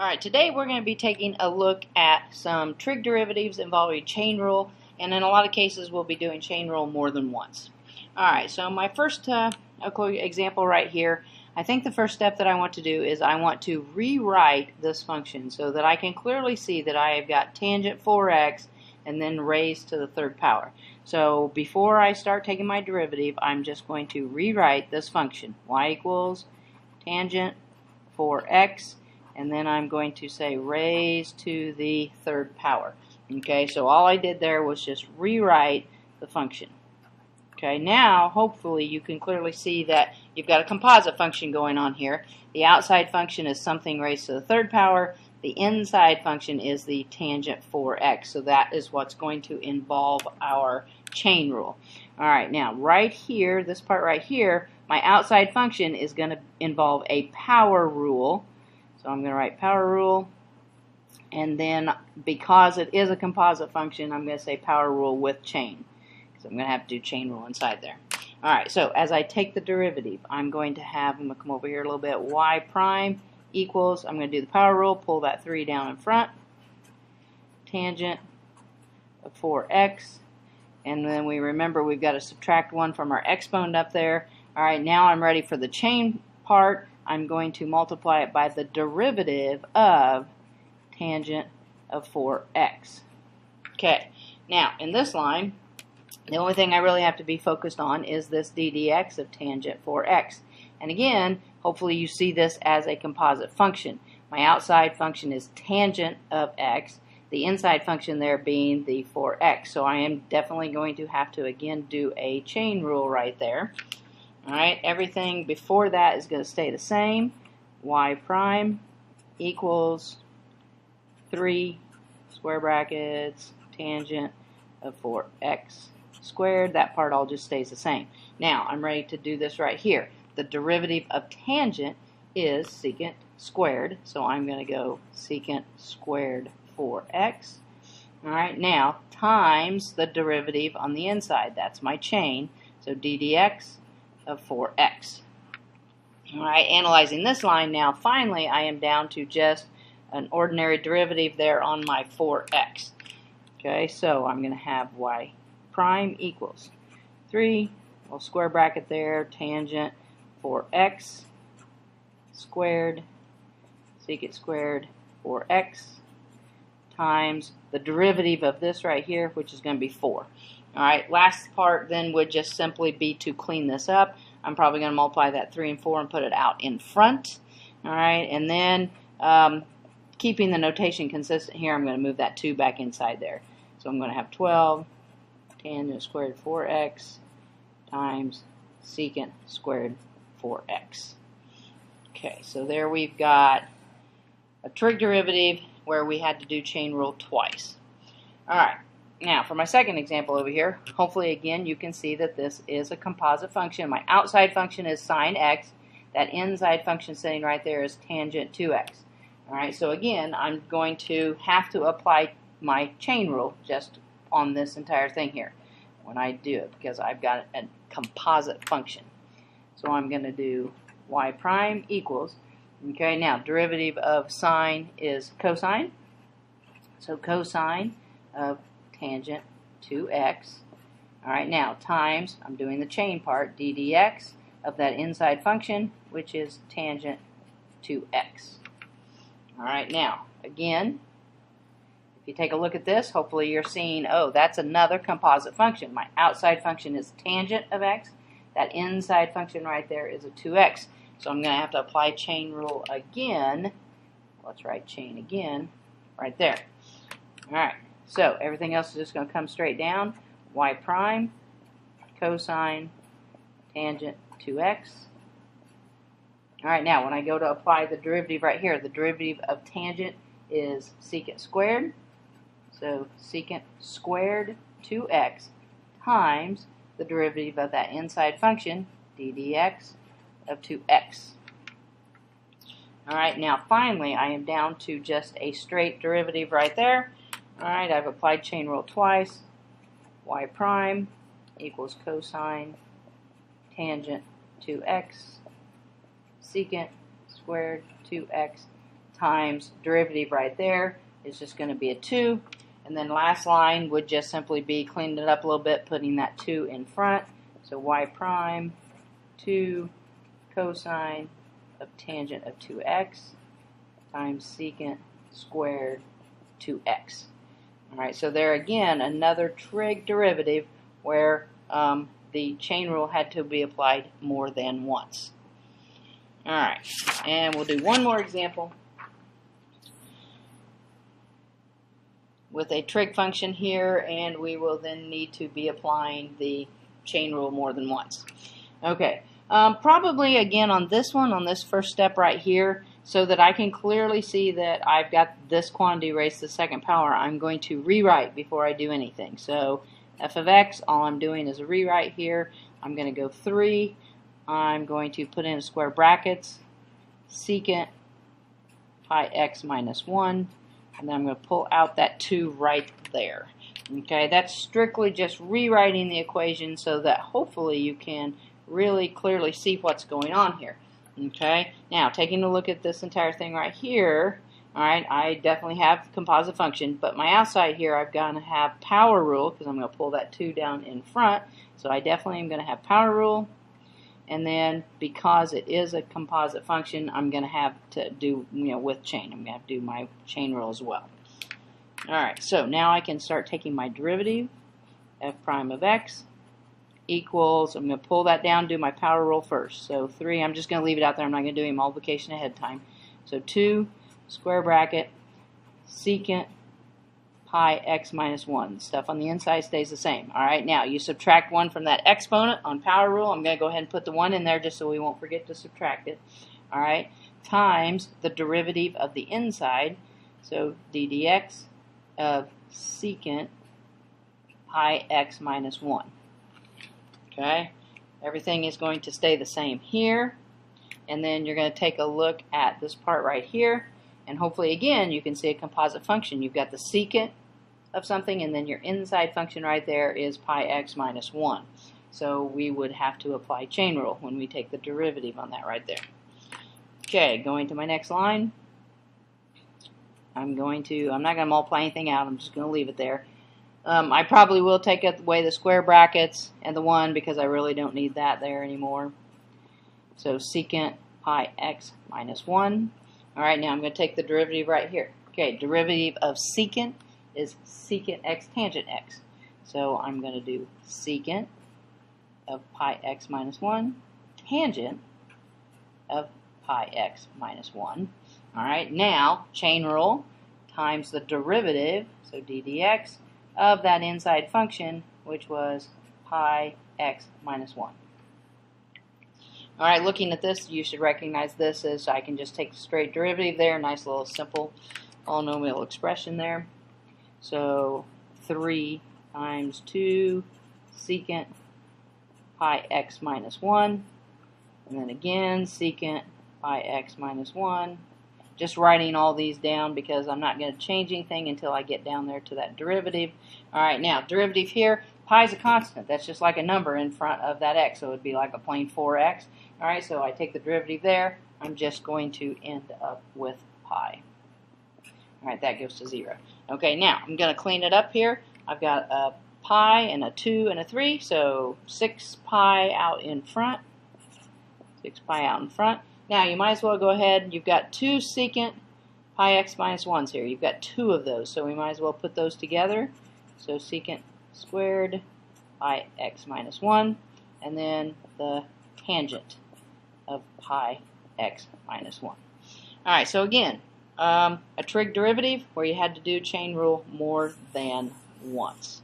Alright, today we're going to be taking a look at some trig derivatives involving chain rule, and in a lot of cases we'll be doing chain rule more than once. Alright, so my first example right here, I think the first step that I want to do is I want to rewrite this function so that I can clearly see that I have got tangent 4x and then raised to the third power. So before I start taking my derivative, I'm just going to rewrite this function. Y equals tangent 4x, and then I'm going to say raised to the third power. Okay, so all I did there was just rewrite the function. Okay, now hopefully you can clearly see that you've got a composite function going on here. The outside function is something raised to the third power. The inside function is the tangent 4x. So that is what's going to involve our chain rule. Alright, now right here, this part right here, my outside function is going to involve a power rule. So I'm going to write power rule, and then because it is a composite function, I'm going to say power rule with chain. So I'm going to have to do chain rule inside there. Alright, so as I take the derivative, I'm going to have, I'm going to come over here a little bit, y prime equals, I'm going to do the power rule, pull that 3 down in front, tangent of 4x, and then we remember we've got to subtract 1 from our exponent up there. Alright, now I'm ready for the chain part. I'm going to multiply it by the derivative of tangent of 4x. Okay, now in this line, the only thing I really have to be focused on is this ddx of tangent 4x. And again, hopefully you see this as a composite function. My outside function is tangent of x, the inside function there being the 4x. So I am definitely going to have to again do a chain rule right there. Alright, everything before that is going to stay the same. Y prime equals 3 square brackets tangent of 4x squared. That part all just stays the same. Now I'm ready to do this right here. The derivative of tangent is secant squared, so I'm going to go secant squared 4x. Alright, now times the derivative on the inside. That's my chain. So ddx of 4x. Alright, analyzing this line now, finally I am down to just an ordinary derivative there on my 4x. Okay, so I'm going to have y prime equals 3, little square bracket there, tangent 4x squared, secant squared 4x, times the derivative of this right here, which is going to be 4. Alright, last part then would just simply be to clean this up. I'm probably going to multiply that 3 and 4 and put it out in front. Alright, and then keeping the notation consistent here, I'm going to move that 2 back inside there. So I'm going to have 12 tangent squared 4x times secant squared 4x. Okay, so there we've got a trig derivative where we had to do chain rule twice. Alright. Now, for my second example over here, hopefully again you can see that this is a composite function. My outside function is sine x. That inside function sitting right there is tangent 2x. Alright, so again, I'm going to have to apply my chain rule just on this entire thing here when I do it, because I've got a composite function. So I'm going to do y prime equals, okay, now derivative of sine is cosine. So cosine of tangent 2x. Alright, now times, I'm doing the chain part, ddx of that inside function, which is tangent 2x. Alright, now, again, if you take a look at this, hopefully you're seeing, oh, that's another composite function. My outside function is tangent of x. That inside function right there is a 2x. So I'm going to have to apply chain rule again. Let's write chain again right there. Alright. So everything else is just going to come straight down. Y prime, cosine, tangent 2x. Alright, now when I go to apply the derivative right here, the derivative of tangent is secant squared. So secant squared 2x times the derivative of that inside function, ddx of 2x. Alright, now finally I am down to just a straight derivative right there. Alright, I've applied chain rule twice. Y prime equals cosine tangent 2x secant squared 2x times derivative right there is just going to be a 2. And then last line would just simply be cleaning it up a little bit, putting that 2 in front. So y prime 2 cosine of tangent of 2x times secant squared 2x. Alright, so there again, another trig derivative where the chain rule had to be applied more than once. Alright, and we'll do one more example with a trig function here, and we will then need to be applying the chain rule more than once. Okay, probably again on this one, on this first step right here, so that I can clearly see that I've got this quantity raised to the second power, I'm going to rewrite before I do anything. So f of x, all I'm doing is a rewrite here. I'm going to go 3. I'm going to put in square brackets, secant pi x minus 1, and then I'm going to pull out that 2 right there. Okay, that's strictly just rewriting the equation so that hopefully you can really clearly see what's going on here. Okay, now taking a look at this entire thing right here, alright, I definitely have composite function, but my outside here I've got to have power rule because I'm going to pull that 2 down in front, so I definitely am going to have power rule, and then because it is a composite function, I'm going to have to do, with chain, I'm going to have to do my chain rule as well. Alright, so now I can start taking my derivative, f prime of x equals, I'm going to pull that down, do my power rule first. So 3, I'm just going to leave it out there, I'm not going to do any multiplication ahead of time. So 2, square bracket, secant pi x minus 1. Stuff on the inside stays the same. Alright, now you subtract 1 from that exponent on power rule. I'm going to go ahead and put the 1 in there just so we won't forget to subtract it. Alright, times the derivative of the inside, so d dx of secant pi x minus 1. Okay, everything is going to stay the same here, and then you're going to take a look at this part right here, and hopefully again you can see a composite function. You've got the secant of something, and then your inside function right there is pi x minus 1. So we would have to apply chain rule when we take the derivative on that right there. Okay, going to my next line. I'm not going to multiply anything out, I'm just going to leave it there. I probably will take away the square brackets and the 1 because I really don't need that there anymore. So secant pi x minus 1. Alright, now I'm going to take the derivative right here. Okay, derivative of secant is secant x tangent x. So I'm going to do secant of pi x minus 1 tangent of pi x minus 1. Alright, now chain rule times the derivative, so d dx, of that inside function, which was pi x minus 1. Alright, looking at this, you should recognize this as I can just take the straight derivative there, nice little simple polynomial expression there. So 3 times 2 secant pi x minus 1, and then again secant pi x minus 1. Just writing all these down because I'm not going to change anything until I get down there to that derivative. Alright, now derivative here, pi is a constant. That's just like a number in front of that x, so it would be like a plain 4x. Alright, so I take the derivative there, I'm just going to end up with pi. Alright, that goes to 0. Okay, now I'm going to clean it up here. I've got a pi and a 2 and a 3, so 6 pi out in front. 6 pi out in front. Now you might as well go ahead, you've got 2 secant pi x minus 1s here. You've got 2 of those, so we might as well put those together. So secant squared pi x minus 1, and then the tangent of pi x minus 1. Alright, so again, a trig derivative where you had to do chain rule more than once.